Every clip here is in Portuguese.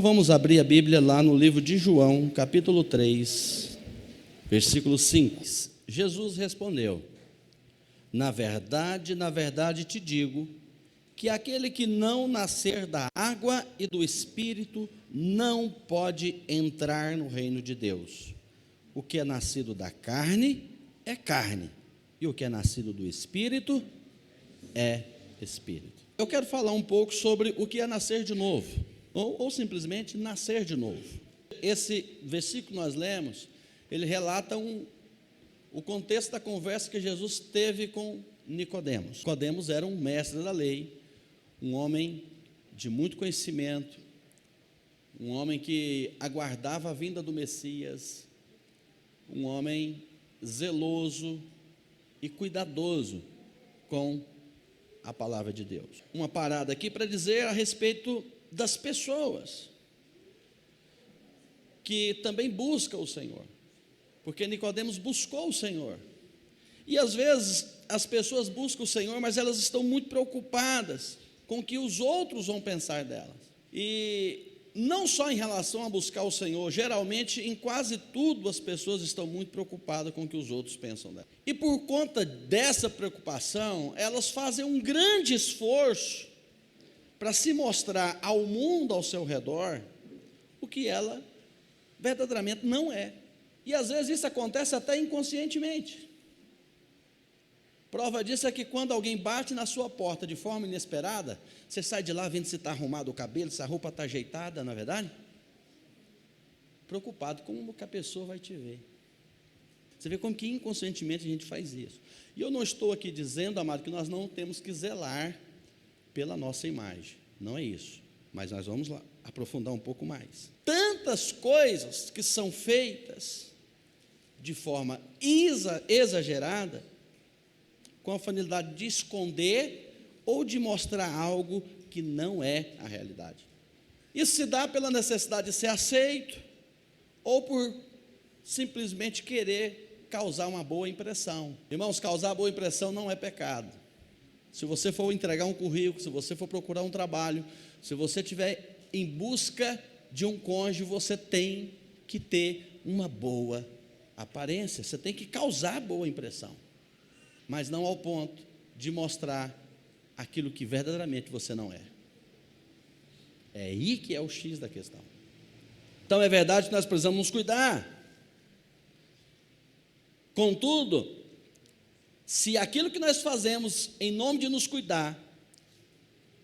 vamos abrir a Bíblia lá no livro de João, capítulo 3, versículo 5. Jesus respondeu: na verdade te digo, que aquele que não nascer da água e do Espírito não pode entrar no reino de Deus. O que é nascido da carne é carne, e o que é nascido do Espírito é Espírito. Eu quero falar um pouco sobre o que é nascer de novo, ou simplesmente nascer de novo. Esse versículo que nós lemos, ele relata o contexto da conversa que Jesus teve com Nicodemos. Nicodemos era um mestre da lei, um homem de muito conhecimento, um homem que aguardava a vinda do Messias, um homem zeloso e cuidadoso com a palavra de Deus. Uma parada aqui para dizer a respeito das pessoas que também buscam o Senhor, porque Nicodemos buscou o Senhor, e às vezes as pessoas buscam o Senhor, mas elas estão muito preocupadas com o que os outros vão pensar delas, e não só em relação a buscar o Senhor, geralmente em quase tudo as pessoas estão muito preocupadas com o que os outros pensam delas, e por conta dessa preocupação, elas fazem um grande esforço para se mostrar ao mundo ao seu redor o que ela verdadeiramente não é. E às vezes isso acontece até inconscientemente. Prova disso é que quando alguém bate na sua porta de forma inesperada, você sai de lá vendo se está arrumado o cabelo, se a roupa está ajeitada, não é verdade? Preocupado com como que a pessoa vai te ver. Você vê como que inconscientemente a gente faz isso. E eu não estou aqui dizendo, amado, que nós não temos que zelar pela nossa imagem, não é isso, mas nós vamos lá aprofundar um pouco mais. Tantas coisas que são feitas de forma exagerada, com a finalidade de esconder ou de mostrar algo que não é a realidade. Isso se dá pela necessidade de ser aceito, ou por simplesmente querer causar uma boa impressão. Irmãos, causar boa impressão não é pecado. Se você for entregar um currículo, se você for procurar um trabalho, se você estiver em busca de um cônjuge, você tem que ter uma boa aparência, você tem que causar boa impressão, mas não ao ponto de mostrar aquilo que verdadeiramente você não é. É aí que é o X da questão. Então é verdade que nós precisamos nos cuidar. Contudo, se aquilo que nós fazemos em nome de nos cuidar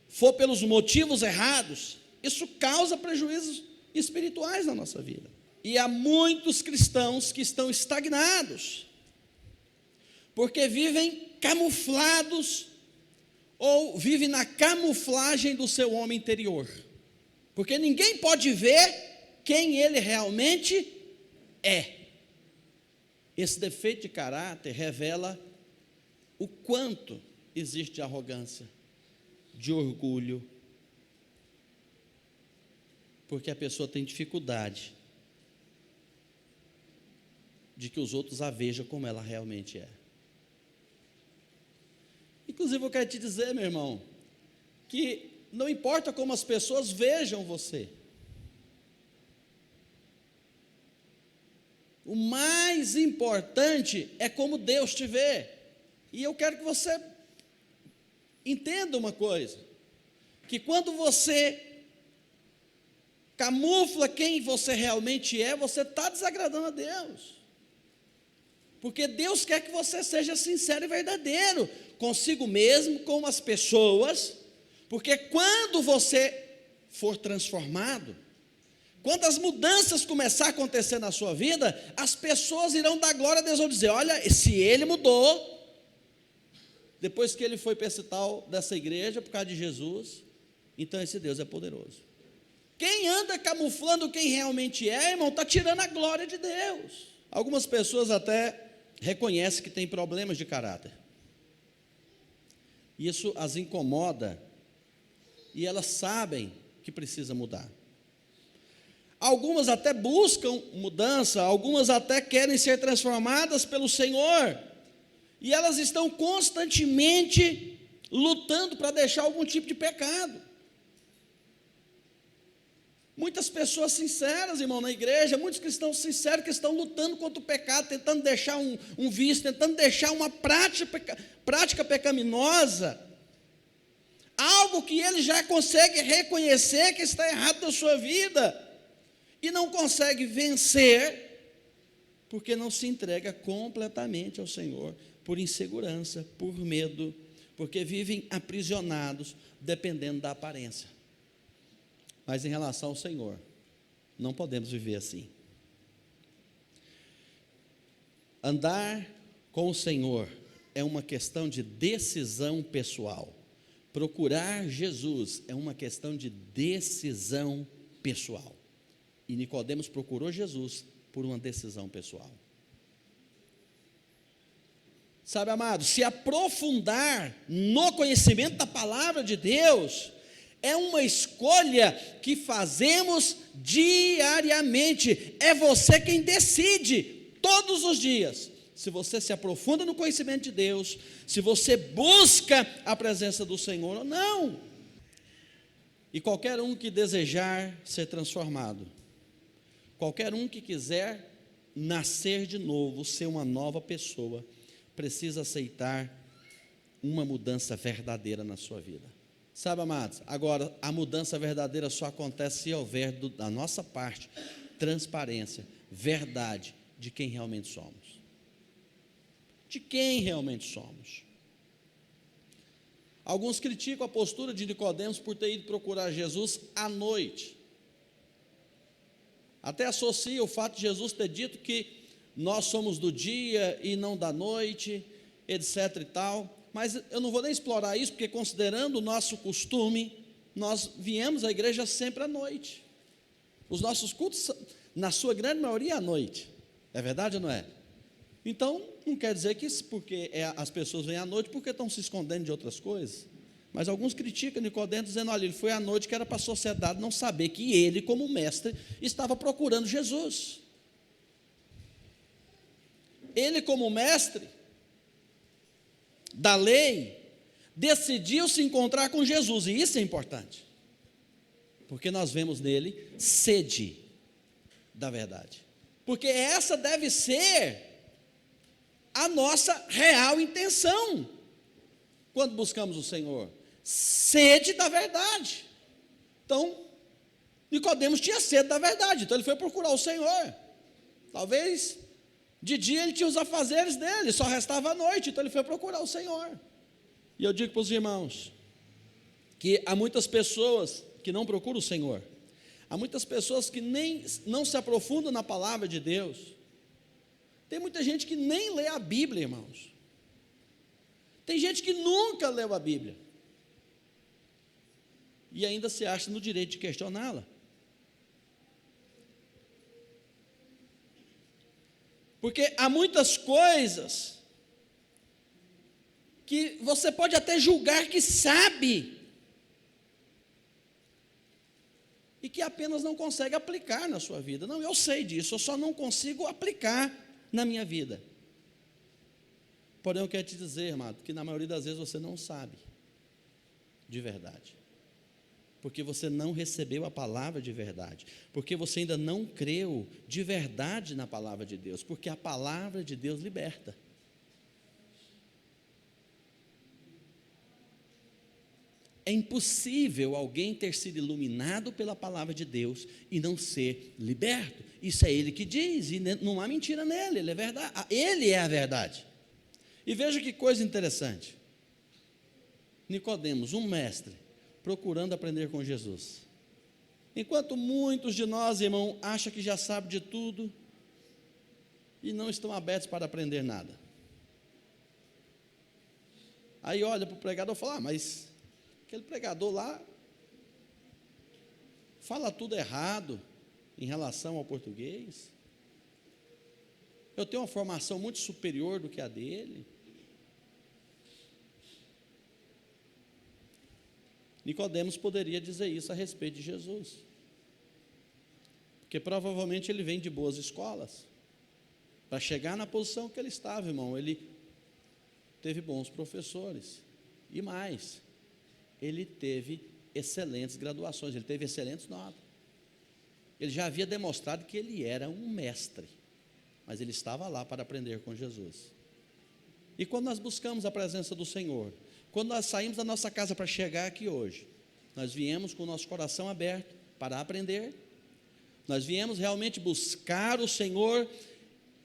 for pelos motivos errados, isso causa prejuízos espirituais na nossa vida. E há muitos cristãos que estão estagnados, porque vivem camuflados, ou vivem na camuflagem do seu homem interior, porque ninguém pode ver quem ele realmente é. Esse defeito de caráter revela o quanto existe de arrogância, de orgulho, porque a pessoa tem dificuldade de que os outros a vejam como ela realmente é. Inclusive eu quero te dizer, meu irmão, que não importa como as pessoas vejam você, o mais importante é como Deus te vê. E eu quero que você entenda uma coisa, que quando você camufla quem você realmente é, você está desagradando a Deus, porque Deus quer que você seja sincero e verdadeiro consigo mesmo, com as pessoas, porque quando você for transformado, quando as mudanças começar a acontecer na sua vida, as pessoas irão dar glória a Deus, vão dizer: olha, se ele mudou, depois que ele foi para esse tal dessa igreja, por causa de Jesus, então esse Deus é poderoso. Quem anda camuflando quem realmente é, irmão, está tirando a glória de Deus. Algumas pessoas até reconhecem que tem problemas de caráter, isso as incomoda, e elas sabem que precisa mudar. Algumas até buscam mudança, algumas até querem ser transformadas pelo Senhor, e elas estão constantemente lutando para deixar algum tipo de pecado. Muitas pessoas sinceras, irmão, na igreja, muitos cristãos sinceros que estão lutando contra o pecado, tentando deixar um vício, tentando deixar uma prática pecaminosa, algo que ele já consegue reconhecer que está errado na sua vida, e não consegue vencer, porque não se entrega completamente ao Senhor, por insegurança, por medo, porque vivem aprisionados, dependendo da aparência. Mas em relação ao Senhor, não podemos viver assim. Andar com o Senhor é uma questão de decisão pessoal. Procurar Jesus é uma questão de decisão pessoal. E Nicodemos procurou Jesus por uma decisão pessoal. Sabe, amado, se aprofundar no conhecimento da palavra de Deus é uma escolha que fazemos diariamente. É você quem decide todos os dias. Se você se aprofunda no conhecimento de Deus, se você busca a presença do Senhor ou não. E qualquer um que desejar ser transformado, qualquer um que quiser nascer de novo, ser uma nova pessoa, precisa aceitar uma mudança verdadeira na sua vida. Sabe, amados, agora a mudança verdadeira só acontece se houver da nossa parte transparência, verdade de quem realmente somos. De quem realmente somos. Alguns criticam a postura de Nicodemos por ter ido procurar Jesus à noite. Até associa o fato de Jesus ter dito que nós somos do dia e não da noite, etc e tal. Mas eu não vou nem explorar isso, porque considerando o nosso costume, nós viemos à igreja sempre à noite. Os nossos cultos, na sua grande maioria, à noite. É verdade ou não é? Então, não quer dizer que porque as pessoas vêm à noite, porque estão se escondendo de outras coisas. Mas alguns criticam Nicodemos, dizendo, olha, ele foi à noite que era para a sociedade não saber que ele, como mestre, estava procurando Jesus. Ele, como mestre da lei, decidiu se encontrar com Jesus, e isso é importante, porque nós vemos nele sede da verdade, porque essa deve ser a nossa real intenção, quando buscamos o Senhor, sede da verdade. Então, Nicodemos tinha sede da verdade, então ele foi procurar o Senhor. Talvez de dia ele tinha os afazeres dele, só restava a noite, então ele foi procurar o Senhor. E eu digo para os irmãos, que há muitas pessoas que não procuram o Senhor, há muitas pessoas que não se aprofundam na palavra de Deus, tem muita gente que nem lê a Bíblia, irmãos, tem gente que nunca leu a Bíblia, e ainda se acha no direito de questioná-la, porque há muitas coisas que você pode até julgar que sabe, e que apenas não consegue aplicar na sua vida. Não, eu sei disso, eu só não consigo aplicar na minha vida. Porém, eu quero te dizer, amado, que na maioria das vezes você não sabe, de verdade, porque você não recebeu a palavra de verdade, porque você ainda não creu de verdade na palavra de Deus, porque a palavra de Deus liberta. É impossível alguém ter sido iluminado pela palavra de Deus e não ser liberto. Isso é Ele que diz, e não há mentira nele, Ele é verdade, Ele é a verdade. E veja que coisa interessante, Nicodemos, um mestre, procurando aprender com Jesus, enquanto muitos de nós, irmão, acham que já sabem de tudo, e não estão abertos para aprender nada. Aí olha para o pregador e fala, mas aquele pregador lá fala tudo errado em relação ao português, eu tenho uma formação muito superior do que a dele. Nicodemos poderia dizer isso a respeito de Jesus, porque provavelmente ele vem de boas escolas, para chegar na posição que ele estava, irmão, ele teve bons professores, e mais, ele teve excelentes graduações, ele teve excelentes notas. Ele já havia demonstrado que ele era um mestre, mas ele estava lá para aprender com Jesus. E quando nós buscamos a presença do Senhor, quando nós saímos da nossa casa para chegar aqui hoje, nós viemos com o nosso coração aberto para aprender, nós viemos realmente buscar o Senhor,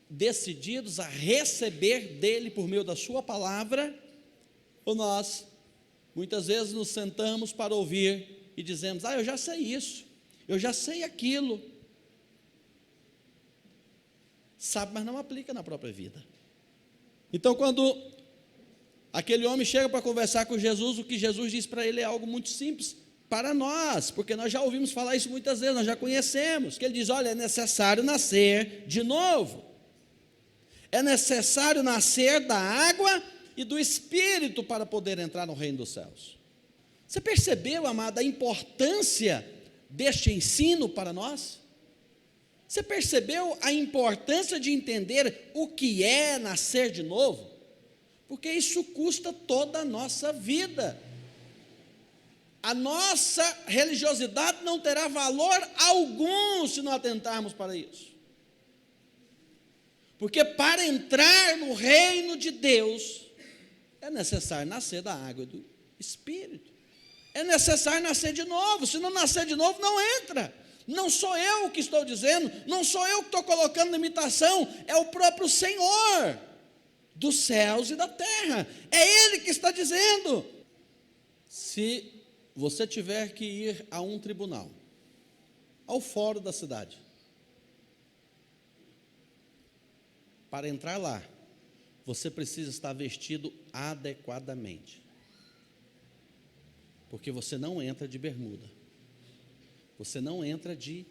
decididos a receber dEle por meio da sua palavra, ou nós, muitas vezes nos sentamos para ouvir e dizemos, eu já sei isso, eu já sei aquilo, sabe, mas não aplica na própria vida. Então, quando aquele homem chega para conversar com Jesus, o que Jesus diz para ele é algo muito simples para nós, porque nós já ouvimos falar isso muitas vezes, nós já conhecemos, que ele diz, olha, é necessário nascer de novo, é necessário nascer da água e do Espírito para poder entrar no reino dos céus. Você percebeu, amado, a importância deste ensino para nós? Você percebeu a importância de entender o que é nascer de novo? Porque isso custa toda a nossa vida. A nossa religiosidade não terá valor algum se não atentarmos para isso. Porque para entrar no reino de Deus, é necessário nascer da água e do Espírito. É necessário nascer de novo. Se não nascer de novo, não entra. Não sou eu que estou dizendo, não sou eu que estou colocando na imitação, é o próprio Senhor dos céus e da terra. É Ele que está dizendo. Se você tiver que ir a um tribunal, ao fórum da cidade, para entrar lá, você precisa estar vestido adequadamente, porque você não entra de bermuda, você não entra de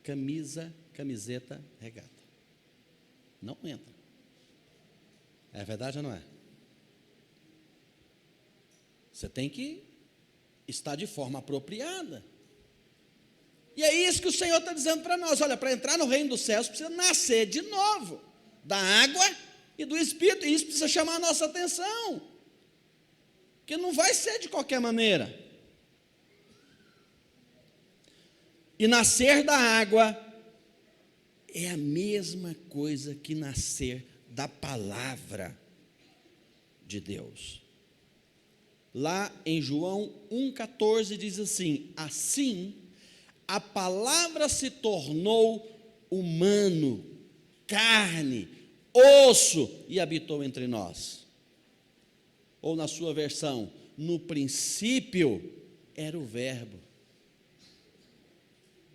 camiseta, regata, não entra. É verdade ou não é? Você tem que estar de forma apropriada. E é isso que o Senhor está dizendo para nós. Olha, para entrar no reino dos céus precisa nascer de novo, da água e do Espírito. E isso precisa chamar a nossa atenção, porque não vai ser de qualquer maneira. E nascer da água é a mesma coisa que nascer da palavra de Deus. Lá em João 1,14 diz assim: assim a palavra se tornou humano, carne, osso e habitou entre nós. Ou na sua versão, no princípio era o verbo,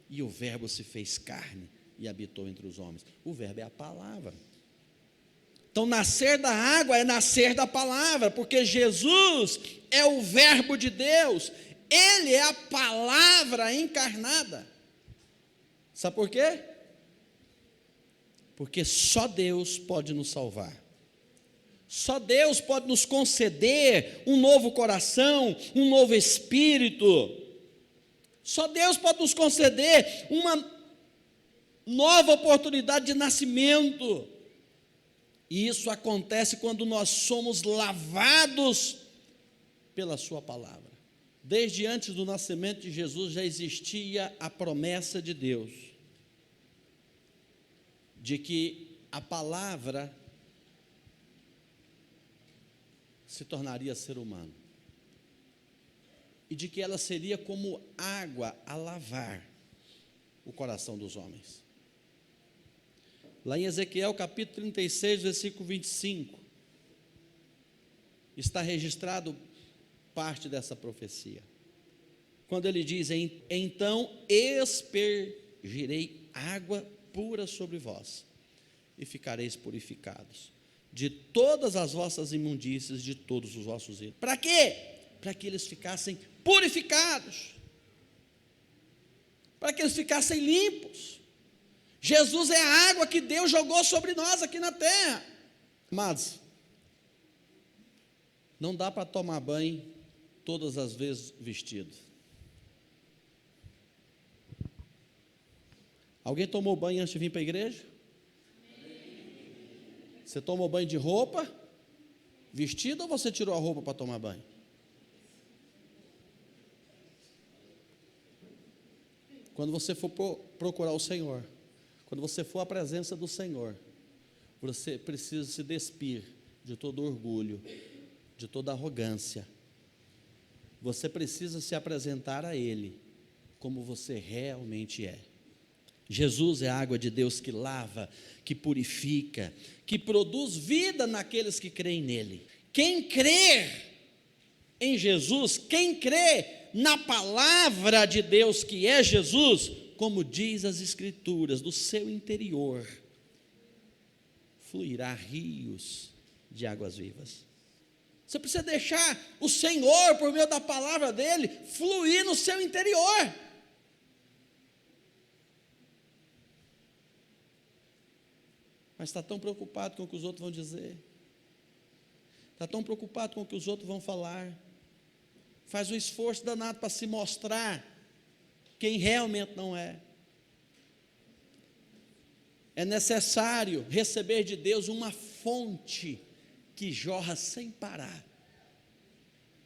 e o verbo se fez carne e habitou entre os homens. O verbo é a palavra. Então, nascer da água é nascer da palavra, porque Jesus é o verbo de Deus, Ele é a palavra encarnada. Sabe por quê? Porque só Deus pode nos salvar. Só Deus pode nos conceder um novo coração, um novo espírito. Só Deus pode nos conceder uma nova oportunidade de nascimento. E isso acontece quando nós somos lavados pela sua palavra. Desde antes do nascimento de Jesus já existia a promessa de Deus de que a palavra se tornaria ser humano e de que ela seria como água a lavar o coração dos homens. Lá em Ezequiel capítulo 36, versículo 25, está registrado parte dessa profecia, quando ele diz: então espergirei água pura sobre vós, e ficareis purificados de todas as vossas imundícias, de todos os vossos erros. Para quê? Para que eles ficassem purificados, para que eles ficassem limpos. Jesus é a água que Deus jogou sobre nós aqui na terra. Amados, não dá para tomar banho todas as vezes vestido. Alguém tomou banho antes de vir para a igreja? Você tomou banho de roupa, vestido, ou você tirou a roupa para tomar banho? quando você for procurar o Senhor, quando você for à presença do Senhor, você precisa se despir de todo orgulho, de toda arrogância. Você precisa se apresentar a Ele como você realmente é. Jesus é a água de Deus que lava, que purifica, que produz vida naqueles que creem nele. Quem crê em Jesus, quem crê na palavra de Deus que é Jesus, como diz as Escrituras, do seu interior fluirá rios de águas vivas. Você precisa deixar o Senhor, por meio da palavra dele, fluir no seu interior. Mas está tão preocupado com o que os outros vão dizer, está tão preocupado com o que os outros vão falar, faz um esforço danado para se mostrar quem realmente não é. É necessário receber de Deus uma fonte que jorra sem parar.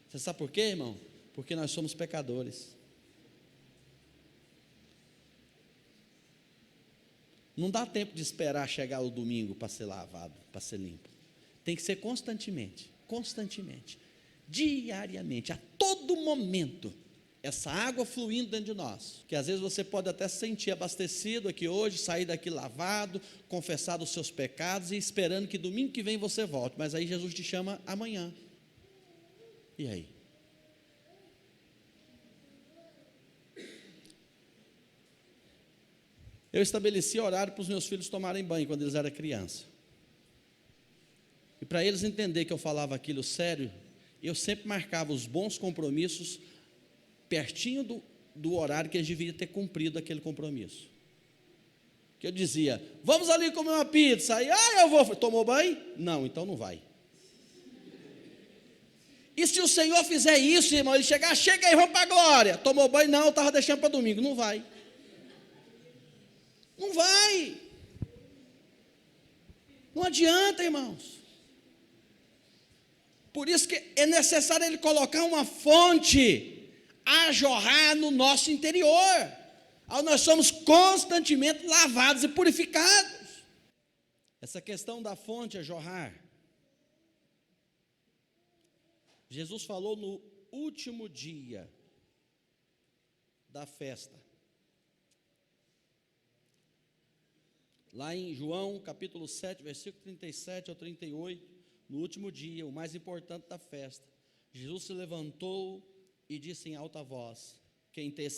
Você sabe por quê, irmão? Porque nós somos pecadores. Não dá tempo de esperar chegar o domingo para ser lavado, para ser limpo. Tem que ser constantemente, diariamente, a todo momento, essa água fluindo dentro de nós, que às vezes você pode até se sentir abastecido aqui hoje, sair daqui lavado, confessar os seus pecados e esperando que domingo que vem você volte, mas aí Jesus te chama amanhã. E aí? Eu estabeleci horário para os meus filhos tomarem banho quando eles eram crianças. E para eles entenderem que eu falava aquilo sério, eu sempre marcava os bons compromissos pertinho do horário que eles deviam ter cumprido aquele compromisso. Que eu dizia, vamos ali comer uma pizza. Aí, eu vou. Tomou banho? Não, então não vai. E se o Senhor fizer isso, irmão, ele chegar, chega aí, vamos para a glória. Tomou banho? Não, eu estava deixando para domingo. Não vai. Não vai. Não adianta, irmãos. Por isso que é necessário ele colocar uma fonte a jorrar no nosso interior. Nós somos constantemente lavados e purificados. Essa questão da fonte a jorrar, Jesus falou no último dia da festa. Lá em João, capítulo 7, versículo 37 ao 38, no último dia, o mais importante da festa, Jesus se levantou e disse em alta voz, quem tem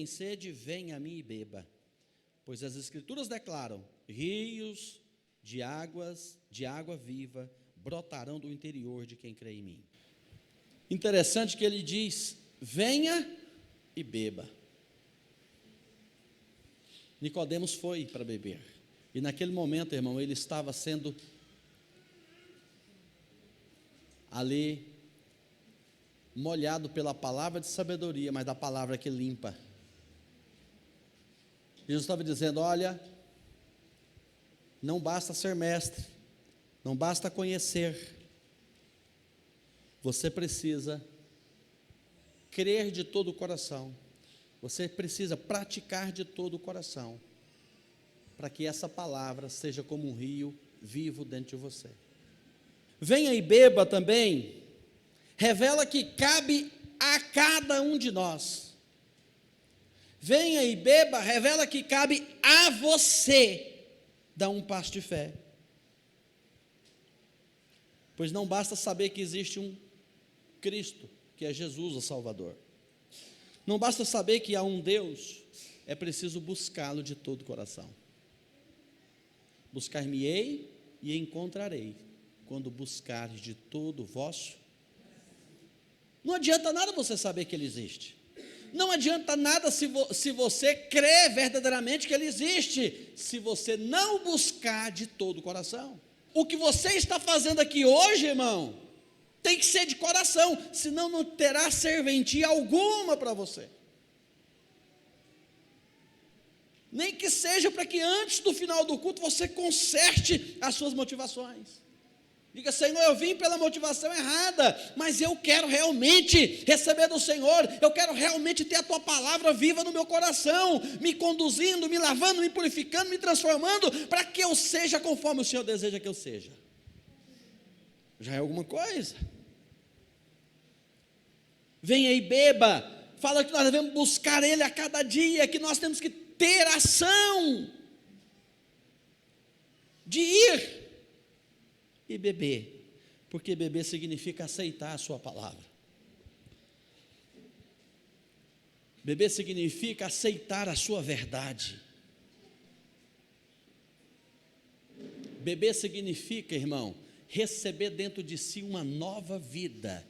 sede, venha a mim e beba, pois as Escrituras declaram, rios de água viva, brotarão do interior de quem crê em mim. Interessante que ele diz, venha e beba. Nicodemos foi para beber, e naquele momento, irmão, ele estava sendo ali molhado pela palavra de sabedoria, mas da palavra que limpa. Jesus estava dizendo, olha, não basta ser mestre, não basta conhecer, você precisa crer de todo o coração, você precisa praticar de todo o coração, para que essa palavra seja como um rio vivo dentro de você. Venha e beba também, revela que cabe a cada um de nós. Venha e beba, revela que cabe a você dar um passo de fé. Pois não basta saber que existe um Cristo, que é Jesus o Salvador. Não basta saber que há um Deus, é preciso buscá-lo de todo o coração. Buscar-me-ei e encontrarei, quando buscares de todo o vosso. Não adianta nada você saber que Ele existe. Não adianta nada se você crê verdadeiramente que Ele existe, se você não buscar de todo o coração. O que você está fazendo aqui hoje, irmão, tem que ser de coração, senão não terá serventia alguma para você. Nem que seja para que antes do final do culto você conserte as suas motivações. Diga: Senhor, eu vim pela motivação errada, mas eu quero realmente receber do Senhor, eu quero realmente ter a tua palavra viva no meu coração, me conduzindo, me lavando, me purificando, me transformando, para que eu seja conforme o Senhor deseja que eu seja. Já é alguma coisa. Venha e beba, fala que nós devemos buscar Ele a cada dia, que nós temos que ter ação de ir e beber, porque beber significa aceitar a sua palavra. Beber significa aceitar a sua verdade. Beber significa, irmão, receber dentro de si uma nova vida,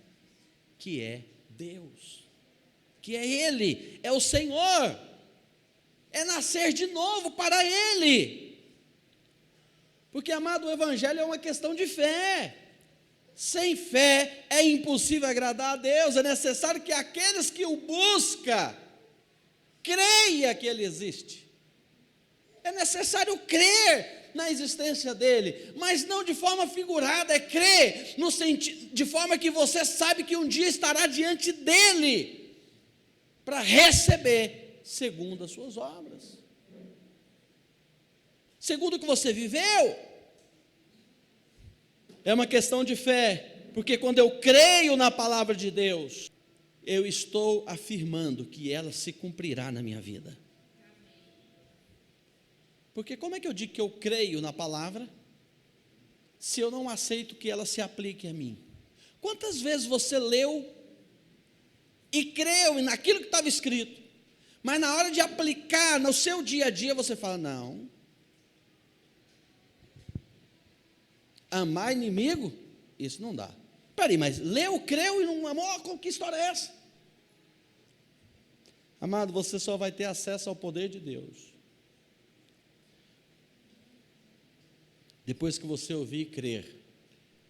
que é Deus, que é Ele, é o Senhor, é nascer de novo para Ele. Porque, amado, o Evangelho é uma questão de fé. Sem fé é impossível agradar a Deus. É necessário que aqueles que o buscam creia que Ele existe. É necessário crer na existência dEle, mas não de forma figurada, é crer no de forma que você sabe que um dia estará diante dEle, para receber segundo as suas obras, segundo o que você viveu. É uma questão de fé, porque quando eu creio na palavra de Deus, eu estou afirmando que ela se cumprirá na minha vida. Porque como é que eu digo que eu creio na palavra, se eu não aceito que ela se aplique a mim? Quantas vezes você leu e creu naquilo que estava escrito, mas na hora de aplicar no seu dia a dia, você fala: não, amar inimigo, isso não dá. Peraí, mas leu, creu e não amou, que história é essa? Amado, você só vai ter acesso ao poder de Deus depois que você ouvir e crer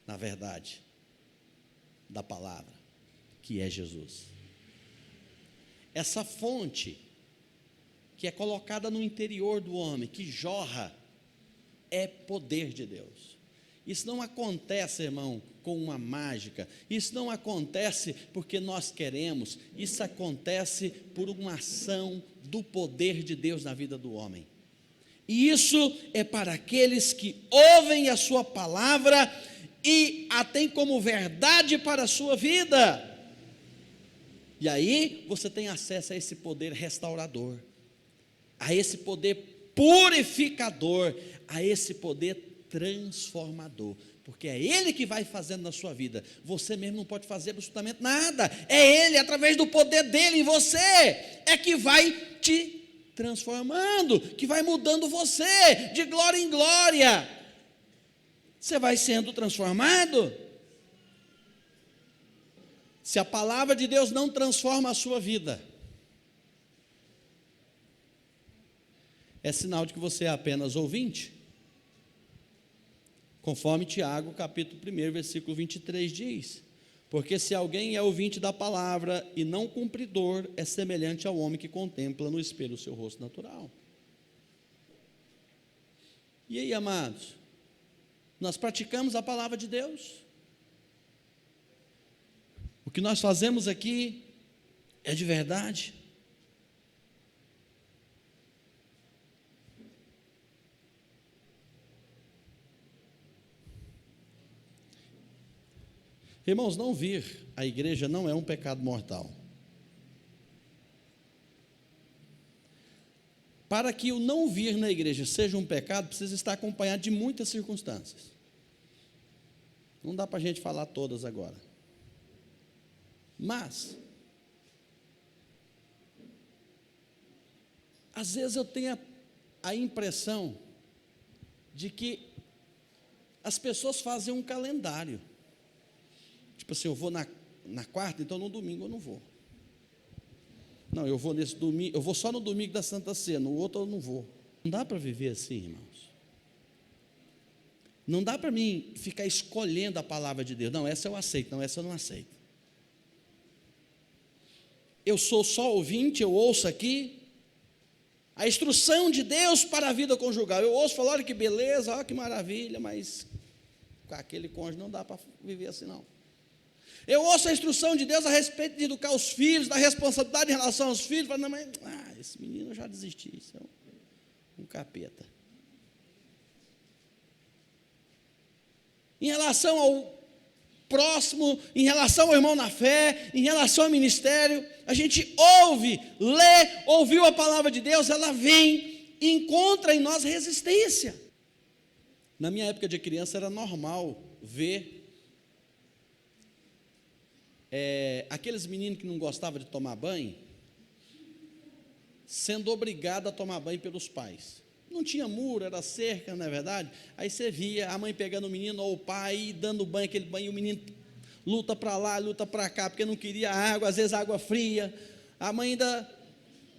na verdade da palavra, que é Jesus. Essa fonte que é colocada no interior do homem, que jorra, é poder de Deus. Isso não acontece, irmão, com uma mágica. Isso não acontece porque nós queremos. Isso acontece por uma ação do poder de Deus na vida do homem. E isso é para aqueles que ouvem a sua palavra e a têm como verdade para a sua vida. E aí você tem acesso a esse poder restaurador, a esse poder purificador, a esse poder transformador, porque é Ele que vai fazendo na sua vida. Você mesmo não pode fazer absolutamente nada. É Ele, através do poder dEle em você, é que vai te transformando, que vai mudando você de glória em glória. Você vai sendo transformado. Se a palavra de Deus não transforma a sua vida, é sinal de que você é apenas ouvinte. Conforme Tiago, capítulo 1, versículo 23 diz: porque se alguém é ouvinte da palavra e não cumpridor, é semelhante ao homem que contempla no espelho o seu rosto natural. E aí, amados, nós praticamos a palavra de Deus? O que nós fazemos aqui é de verdade? Irmãos, não vir à igreja não é um pecado mortal. Para que o não vir na igreja seja um pecado, precisa estar acompanhado de muitas circunstâncias. Não dá para a gente falar todas agora. Mas, às vezes eu tenho a impressão de que as pessoas fazem um calendário. Tipo assim, eu vou na quarta, então no domingo eu não vou. Não, eu vou nesse domingo, eu vou só no domingo da Santa Ceia, no outro eu não vou. Não dá para viver assim, irmãos. Não dá para mim ficar escolhendo a palavra de Deus. Não, essa eu aceito, não, essa eu não aceito. Eu sou só ouvinte, eu ouço aqui a instrução de Deus para a vida conjugal. Eu ouço falar: olha que beleza, olha que maravilha, mas com aquele cônjuge não dá para viver assim, não. Eu ouço a instrução de Deus a respeito de educar os filhos, da responsabilidade em relação aos filhos. Falo, não, mas esse menino eu já desisti, isso é um capeta. Em relação ao próximo, em relação ao irmão na fé, em relação ao ministério, a gente ouve, lê, ouviu a palavra de Deus, ela vem e encontra em nós resistência. Na minha época de criança era normal ver aqueles meninos que não gostavam de tomar banho, sendo obrigado a tomar banho pelos pais. Não tinha muro, era cerca, não é verdade? Aí você via a mãe pegando o menino ou o pai dando banho, aquele banho, e o menino luta para lá, luta para cá, porque não queria água, às vezes água fria. A mãe ainda,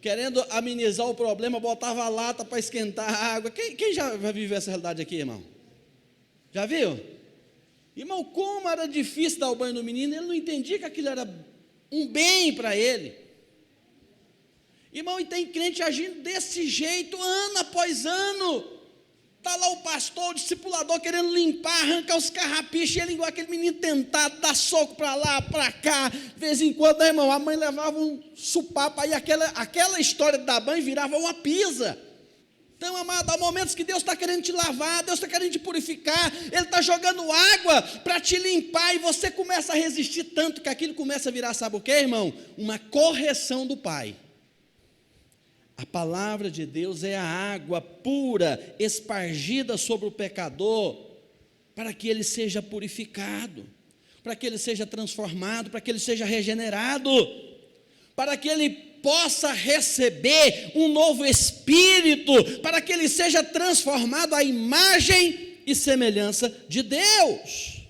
querendo amenizar o problema, botava a lata para esquentar a água. Quem já viveu essa realidade aqui, irmão? Já viu? Irmão, como era difícil dar o banho no menino, ele não entendia que aquilo era um bem para ele. Irmão, e tem crente agindo desse jeito, ano após ano. Está lá o pastor, o discipulador, querendo limpar, arrancar os carrapichos, e ele igual aquele menino tentado, dá soco para lá, para cá. De vez em quando, né, irmão, a mãe levava um supapo, aí aquela história de dar banho virava uma pisa. Então, amado, há momentos que Deus está querendo te lavar, Deus está querendo te purificar, Ele está jogando água para te limpar, e você começa a resistir tanto que aquilo começa a virar, sabe o que, irmão? Uma correção do Pai. A palavra de Deus é a água pura, espargida sobre o pecador, para que ele seja purificado, para que ele seja transformado, para que ele seja regenerado, para que ele possa receber um novo espírito, para que ele seja transformado à imagem e semelhança de Deus.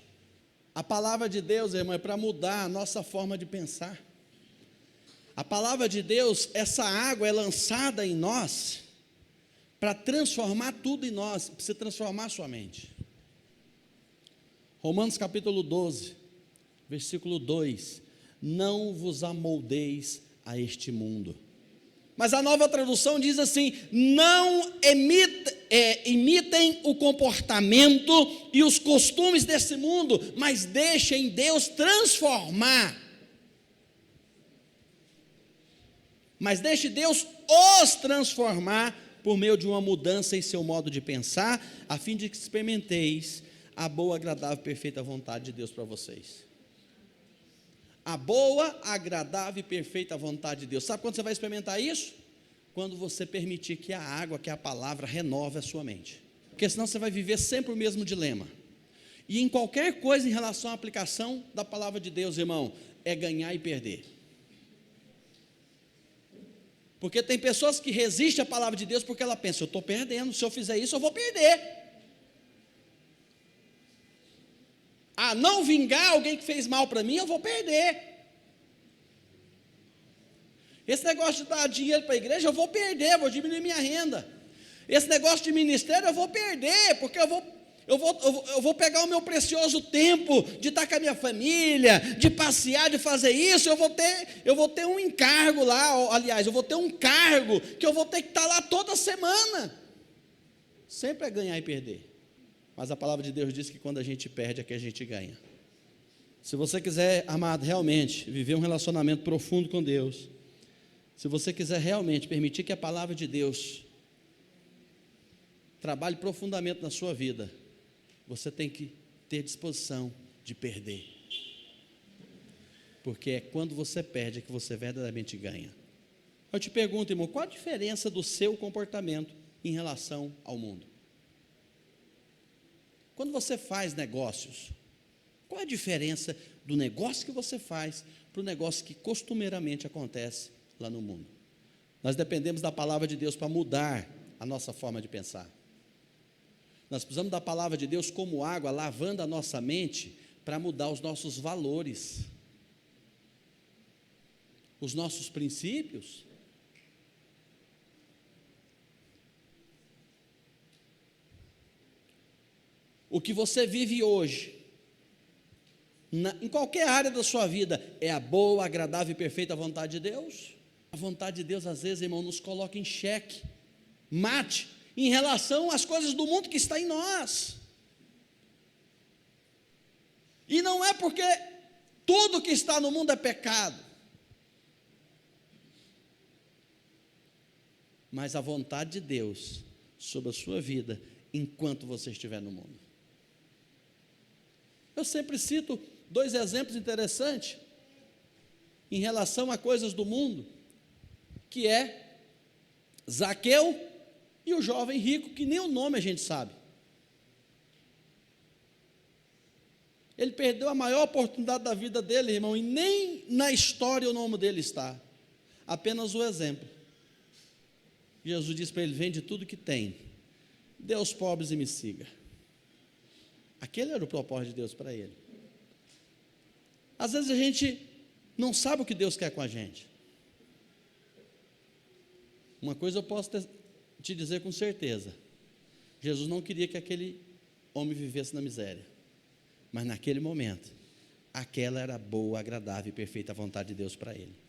A palavra de Deus, irmão, é para mudar a nossa forma de pensar. A palavra de Deus, essa água é lançada em nós para transformar tudo em nós, precisa transformar a sua mente. Romanos capítulo 12, versículo 2: não vos amoldeis a este mundo. Mas a Nova Tradução diz assim: não imitem o comportamento e os costumes desse mundo, mas deixem Deus transformar. Mas deixe Deus os transformar por meio de uma mudança em seu modo de pensar, a fim de que experimenteis a boa, agradável e perfeita vontade de Deus para vocês. A boa, agradável e perfeita vontade de Deus. Sabe quando você vai experimentar isso? Quando você permitir que a água, que a palavra, renove a sua mente. Porque senão você vai viver sempre o mesmo dilema. E em qualquer coisa em relação à aplicação da palavra de Deus, irmão, é ganhar e perder. Porque tem pessoas que resistem à palavra de Deus porque ela pensa, eu estou perdendo, se eu fizer isso eu vou perder. A não vingar alguém que fez mal para mim, eu vou perder. Esse negócio de dar dinheiro para a igreja, eu vou perder, vou diminuir minha renda. Esse negócio de ministério, eu vou perder, porque eu vou pegar o meu precioso tempo de estar com a minha família, de passear, de fazer isso, eu vou ter um encargo lá, aliás, eu vou ter um cargo, que eu vou ter que estar lá toda semana. Sempre é ganhar e perder. Mas a palavra de Deus diz que quando a gente perde é que a gente ganha. Se você quiser, amado, realmente viver um relacionamento profundo com Deus, se você quiser realmente permitir que a palavra de Deus trabalhe profundamente na sua vida, você tem que ter disposição de perder. Porque é quando você perde que você verdadeiramente ganha. Eu te pergunto, irmão, qual a diferença do seu comportamento em relação ao mundo? Quando você faz negócios, qual é a diferença do negócio que você faz para o negócio que costumeiramente acontece lá no mundo? Nós dependemos da palavra de Deus para mudar a nossa forma de pensar. Nós precisamos da palavra de Deus como água, lavando a nossa mente para mudar os nossos valores, os nossos princípios. O que você vive hoje, em qualquer área da sua vida, é a boa, agradável e perfeita vontade de Deus? A vontade de Deus, às vezes, irmão, nos coloca em xeque, mate, em relação às coisas do mundo que está em nós. é porque tudo que está no mundo é pecado, mas a vontade de Deus sobre a sua vida enquanto você estiver no mundo. Eu sempre cito 2 exemplos interessantes em relação a coisas do mundo, que é Zaqueu e o jovem rico, que nem o nome a gente sabe. Ele perdeu a maior oportunidade da vida dele, irmão, e nem na história o nome dele está. Apenas o exemplo. Jesus disse para ele: vende tudo que tem, dê aos pobres e me siga. Aquele era o propósito de Deus para ele. Às vezes a gente não sabe o que Deus quer com a gente. Uma coisa eu posso te dizer com certeza: Jesus não queria que aquele homem vivesse na miséria, mas naquele momento, aquela era a boa, agradável e perfeita vontade de Deus para ele.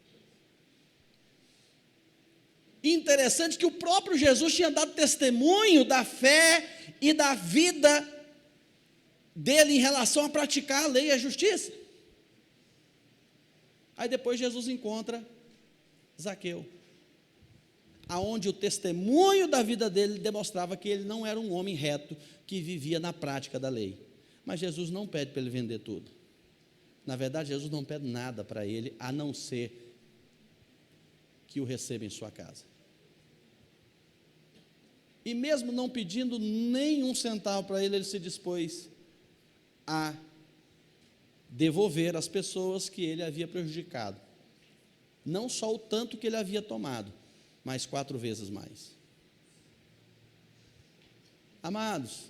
Interessante que o próprio Jesus tinha dado testemunho da fé e da vida dele em relação a praticar a lei e a justiça. Aí depois Jesus encontra Zaqueu, aonde o testemunho da vida dele demonstrava que ele não era um homem reto que vivia na prática da lei. Mas Jesus não pede para ele vender tudo. Na verdade, Jesus não pede nada para ele, a não ser que o receba em sua casa. E mesmo não pedindo nenhum centavo para ele, ele se dispôs a devolver às pessoas que ele havia prejudicado. Não só o tanto que ele havia tomado, mas 4 vezes mais. Amados,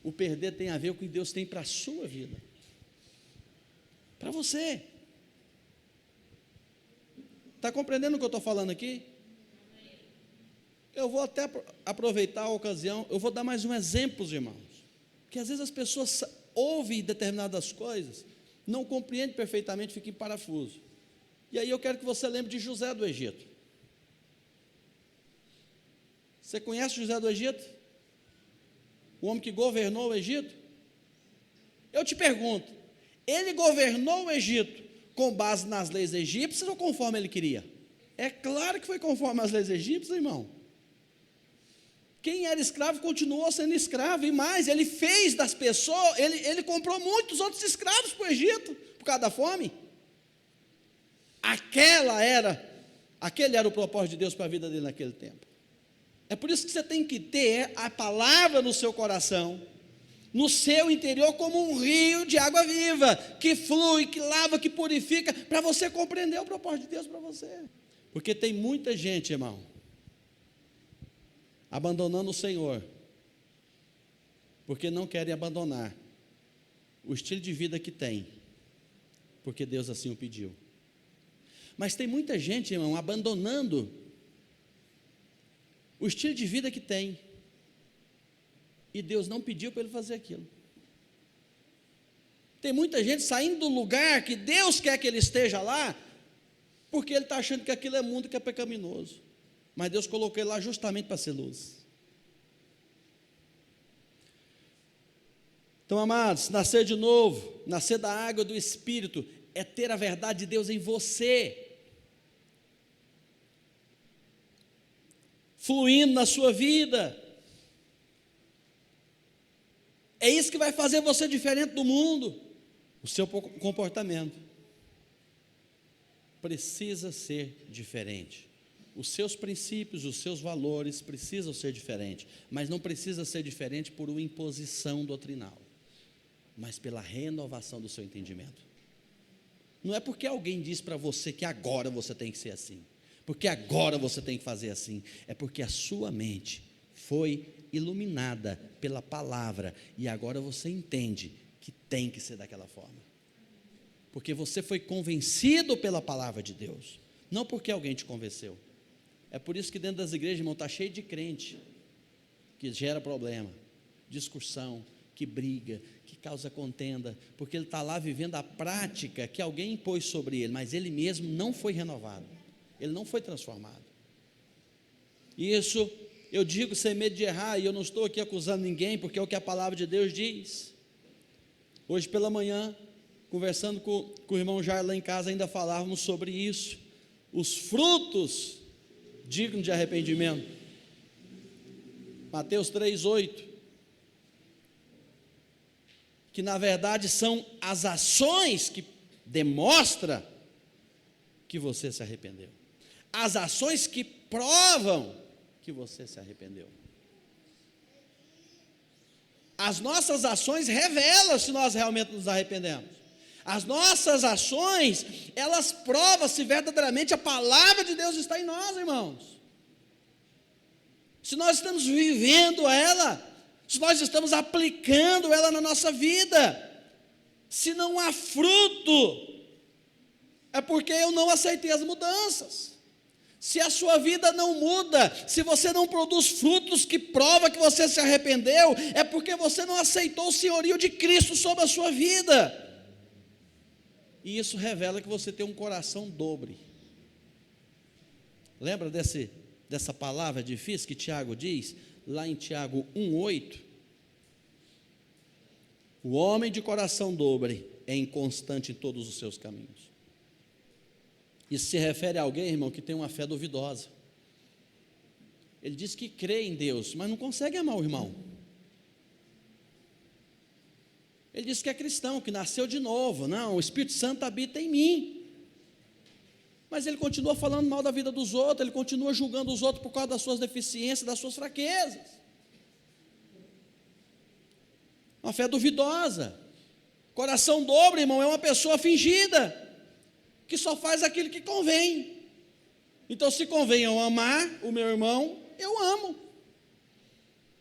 o perder tem a ver com o que Deus tem para a sua vida, para você. Está compreendendo o que eu estou falando aqui? Eu vou até aproveitar a ocasião, eu vou dar mais um exemplo, irmãos, que às vezes as pessoas ouvem determinadas coisas, não compreendem perfeitamente, ficam em parafuso. E aí eu quero que você lembre de José do Egito. Você conhece José do Egito? O homem que governou o Egito? Eu te pergunto, ele governou o Egito com base nas leis egípcias ou conforme ele queria? É claro que foi conforme as leis egípcias, irmão. Quem era escravo continuou sendo escravo, e mais, ele fez das pessoas, ele comprou muitos outros escravos para o Egito, por causa da fome. Aquele era o propósito de Deus para a vida dele naquele tempo. É por isso que você tem que ter a palavra no seu coração, no seu interior, como um rio de água viva, que flui, que lava, que purifica, para você compreender o propósito de Deus para você. Porque tem muita gente, irmão, abandonando o Senhor, porque não querem abandonar o estilo de vida que tem, porque Deus assim o pediu. Mas tem muita gente, irmão, abandonando o estilo de vida que tem, e Deus não pediu para ele fazer aquilo. Tem muita gente saindo do lugar que Deus quer que ele esteja lá, porque ele está achando que aquilo é mundo, que é pecaminoso. Mas Deus colocou ele lá justamente para ser luz. Então, amados, nascer de novo, nascer da água do Espírito, é ter a verdade de Deus em você, fluindo na sua vida. É isso que vai fazer você diferente do mundo. O seu comportamento precisa ser diferente. Os seus princípios, os seus valores precisam ser diferentes, mas não precisa ser diferente por uma imposição doutrinal, mas pela renovação do seu entendimento. Não é porque alguém diz para você que agora você tem que ser assim, porque agora você tem que fazer assim, é porque a sua mente foi iluminada pela palavra, e agora você entende que tem que ser daquela forma, porque você foi convencido pela palavra de Deus, não porque alguém te convenceu. É por isso que dentro das igrejas, irmão, está cheio de crente que gera problema, discussão, que briga, que causa contenda, porque ele está lá vivendo a prática que alguém impôs sobre ele, mas ele mesmo não foi renovado, ele não foi transformado. E isso eu digo sem medo de errar, e eu não estou aqui acusando ninguém, porque é o que a palavra de Deus diz. Hoje pela manhã, conversando com o irmão Jair lá em casa, ainda falávamos sobre isso, os frutos dignos de arrependimento. Mateus 3:8, que na verdade são as ações que demonstram que você se arrependeu, as ações que provam que você se arrependeu. As nossas ações revelam se nós realmente nos arrependemos. As nossas ações, elas provam se verdadeiramente a palavra de Deus está em nós, irmãos. Se nós estamos vivendo ela, se nós estamos aplicando ela na nossa vida. Se não há fruto, é porque eu não aceitei as mudanças. Se a sua vida não muda, se você não produz frutos que provam que você se arrependeu, é porque você não aceitou o senhorio de Cristo sobre a sua vida. E isso revela que você tem um coração dobre. Lembra dessa palavra difícil que Tiago diz, lá em Tiago 1:8? O homem de coração dobre é inconstante em todos os seus caminhos. Isso se refere a alguém, irmão, que tem uma fé duvidosa. Ele diz que crê em Deus, mas não consegue amar o irmão. Ele diz que é cristão, que nasceu de novo. Não, o Espírito Santo habita em mim. Mas ele continua falando mal da vida dos outros, ele continua julgando os outros por causa das suas deficiências, das suas fraquezas. Uma fé duvidosa. Coração dobre, irmão, é uma pessoa fingida, que só faz aquilo que convém. Então, se convém eu amar o meu irmão, eu amo.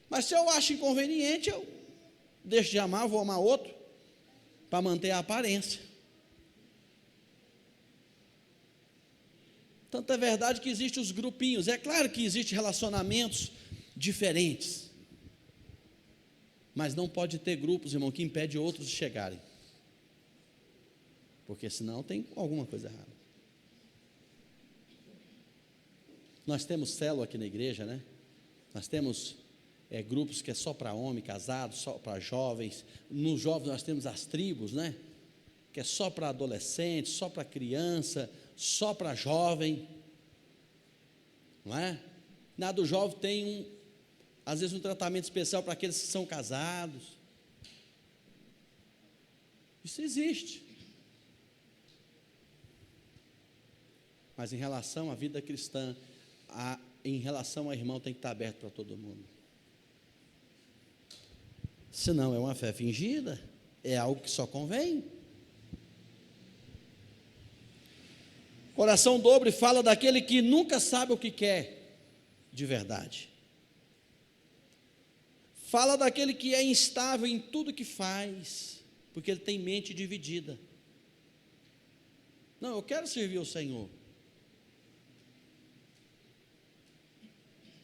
Mas se eu acho inconveniente, eu deixo de amar, vou amar outro, para manter a aparência. Tanto é verdade que existem os grupinhos. É claro que existem relacionamentos diferentes, mas não pode ter grupos, irmão, que impedem outros de chegarem, porque senão tem alguma coisa errada. Nós temos célula aqui na igreja, né? Nós temos grupos que é só para homem casado, só para jovens. Nos jovens nós temos as tribos, né? Que é só para adolescente, só para criança, só para jovem, não é? Na do jovem tem às vezes um tratamento especial para aqueles que são casados. Isso existe. Mas em relação à vida cristã, em relação ao irmão, tem que estar aberto para todo mundo. Senão é uma fé fingida, é algo que só convém. Coração dobre fala daquele que nunca sabe o que quer de verdade. Fala daquele que é instável em tudo que faz, porque ele tem mente dividida. Não, eu quero servir ao Senhor,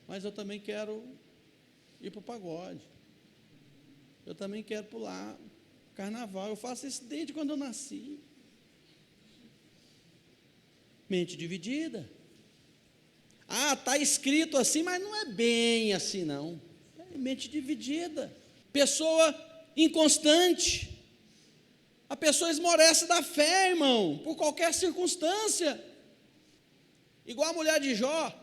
mas eu também quero ir para o pagode, eu também quero pular carnaval, eu faço isso desde quando eu nasci. Mente dividida. Está escrito assim, mas não é bem assim não. É mente dividida. Pessoa inconstante. A pessoa esmorece da fé, irmão, por qualquer circunstância. Igual a mulher de Jó.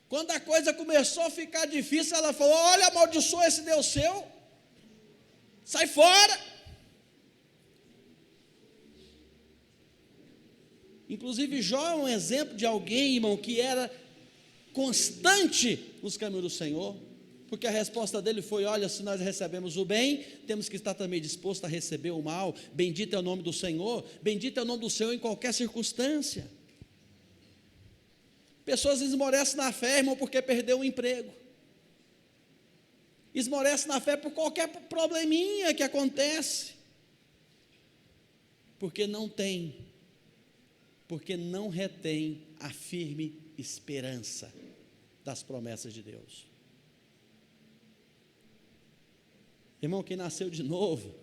Quando a coisa começou a ficar difícil, ela falou: olha, amaldiçoa esse Deus seu, sai fora. Inclusive Jó é um exemplo de alguém, irmão, que era constante nos caminhos do Senhor, porque a resposta dele foi: olha, se nós recebemos o bem, temos que estar também disposto a receber o mal. Bendito é o nome do Senhor, bendito é o nome do Senhor em qualquer circunstância. Pessoas esmorecem na fé, irmão, porque perdeu o emprego, esmorecem na fé por qualquer probleminha que acontece, porque não retém a firme esperança das promessas de Deus. Irmão, quem nasceu de novo,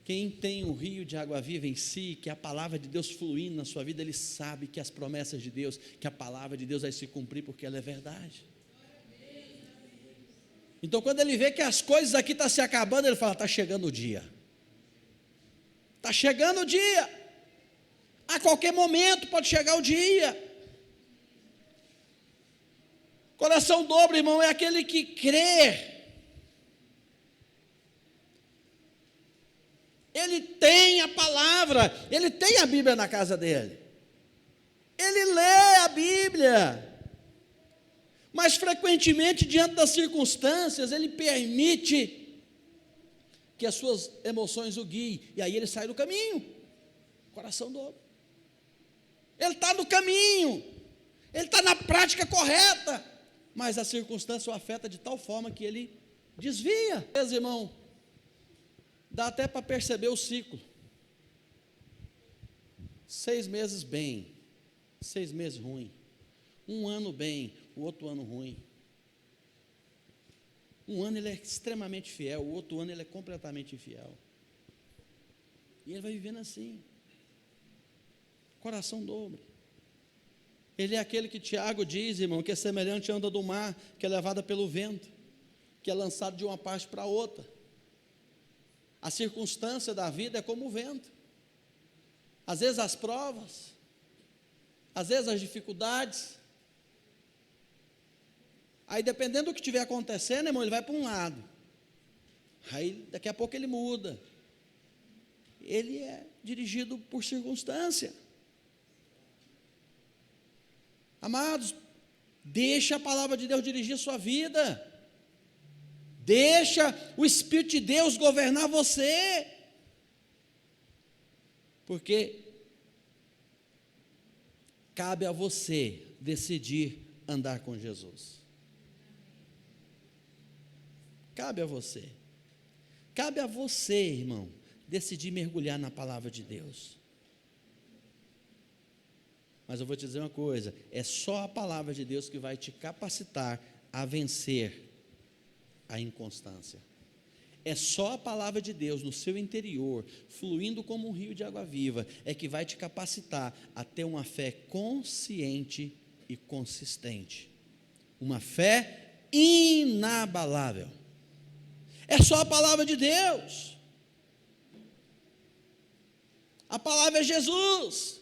quem tem um rio de água viva em si, que a palavra de Deus fluindo na sua vida, ele sabe que as promessas de Deus, que a palavra de Deus vai se cumprir, porque ela é verdade. Então, quando ele vê que as coisas aqui estão se acabando, ele fala: está chegando o dia. Está chegando o dia. A qualquer momento pode chegar o dia. Coração dobre, irmão, é aquele que crê. Ele tem a palavra, ele tem a Bíblia na casa dele. Ele lê a Bíblia. Mas frequentemente, diante das circunstâncias, ele permite que as suas emoções o guiem. E aí ele sai do caminho. Coração dobre. Ele está no caminho. Ele está na prática correta. Mas a circunstância o afeta de tal forma que ele desvia. Meus irmãos, dá até para perceber o ciclo. 6 meses bem, 6 meses ruim. Um ano bem, o outro ano ruim. Um ano ele é extremamente fiel, o outro ano ele é completamente infiel. E ele vai vivendo assim. Coração dobre. Ele é aquele que Tiago diz, irmão, que é semelhante à onda do mar, que é levada pelo vento, que é lançado de uma parte para outra. A circunstância da vida é como o vento. Às vezes as provas, às vezes as dificuldades. Aí dependendo do que estiver acontecendo, irmão, ele vai para um lado. Aí daqui a pouco ele muda. Ele é dirigido por circunstância. Amados, deixa a palavra de Deus dirigir a sua vida. Deixa o Espírito de Deus governar você. Porque cabe a você decidir andar com Jesus. Cabe a você. Cabe a você, irmão, decidir mergulhar na palavra de Deus. Mas eu vou te dizer uma coisa, é só a palavra de Deus que vai te capacitar a vencer a inconstância. É só a palavra de Deus no seu interior, fluindo como um rio de água viva, é que vai te capacitar a ter uma fé consciente e consistente. Uma fé inabalável. É só a palavra de Deus. A palavra é Jesus.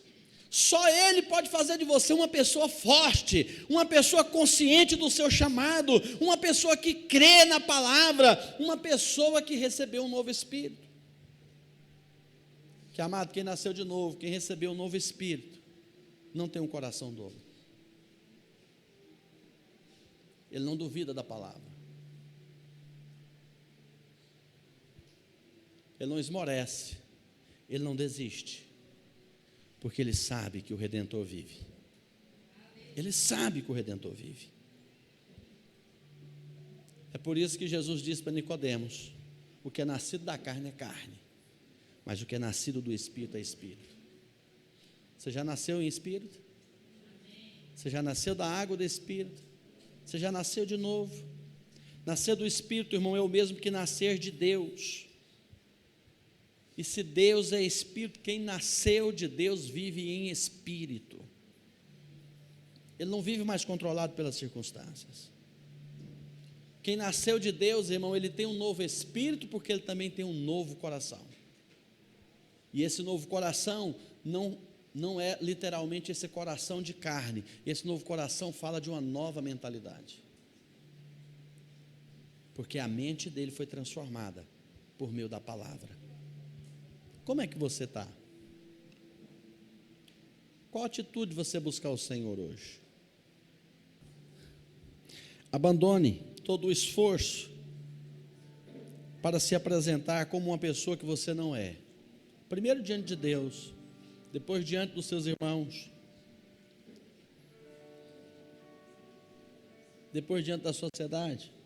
Só Ele pode fazer de você uma pessoa forte, uma pessoa consciente do seu chamado, uma pessoa que crê na palavra, uma pessoa que recebeu um novo Espírito. Que, amado, quem nasceu de novo, quem recebeu um novo Espírito, não tem um coração dobre. Ele não duvida da palavra. Ele não esmorece, ele não desiste. Porque ele sabe que o Redentor vive. Ele sabe que o Redentor vive. É por isso que Jesus disse para Nicodemos: o que é nascido da carne é carne, mas o que é nascido do Espírito é Espírito. Você já nasceu em Espírito? Você já nasceu da água do Espírito? Você já nasceu de novo? Nascer do Espírito, irmão, é o mesmo que nascer de Deus. E se Deus é Espírito, quem nasceu de Deus vive em Espírito. Ele não vive mais controlado pelas circunstâncias. Quem nasceu de Deus, irmão, ele tem um novo Espírito, porque ele também tem um novo coração. E esse novo coração não é literalmente esse coração de carne. Esse novo coração fala de uma nova mentalidade. Porque a mente dele foi transformada por meio da palavra. Como é que você está? Qual atitude você buscar o Senhor hoje? Abandone todo o esforço para se apresentar como uma pessoa que você não é. Primeiro diante de Deus, depois diante dos seus irmãos, depois diante da sociedade.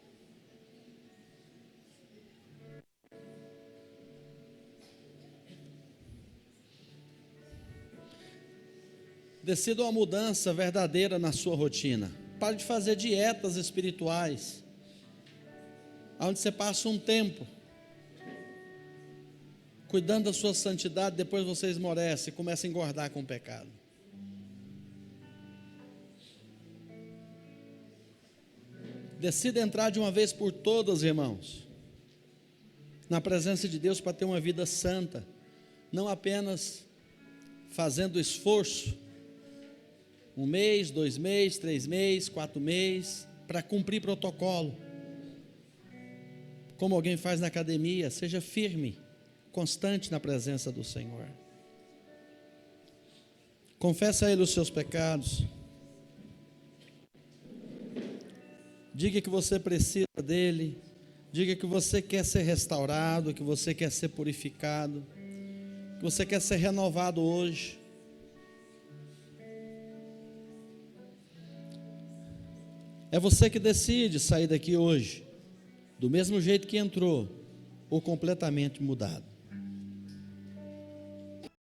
Decida uma mudança verdadeira na sua rotina. Pare de fazer dietas espirituais, onde você passa um tempo cuidando da sua santidade, depois você esmorece e começa a engordar com o pecado. Decida entrar de uma vez por todas, irmãos, na presença de Deus para ter uma vida santa, não apenas fazendo esforço, 1 mês, 2 meses, 3 meses, 4 meses, para cumprir protocolo, como alguém faz na academia. Seja firme, constante na presença do Senhor. Confessa a Ele os seus pecados. Diga que você precisa dEle. Diga que você quer ser restaurado, que você quer ser purificado, que você quer ser renovado hoje. É você que decide sair daqui hoje, do mesmo jeito que entrou, ou completamente mudado.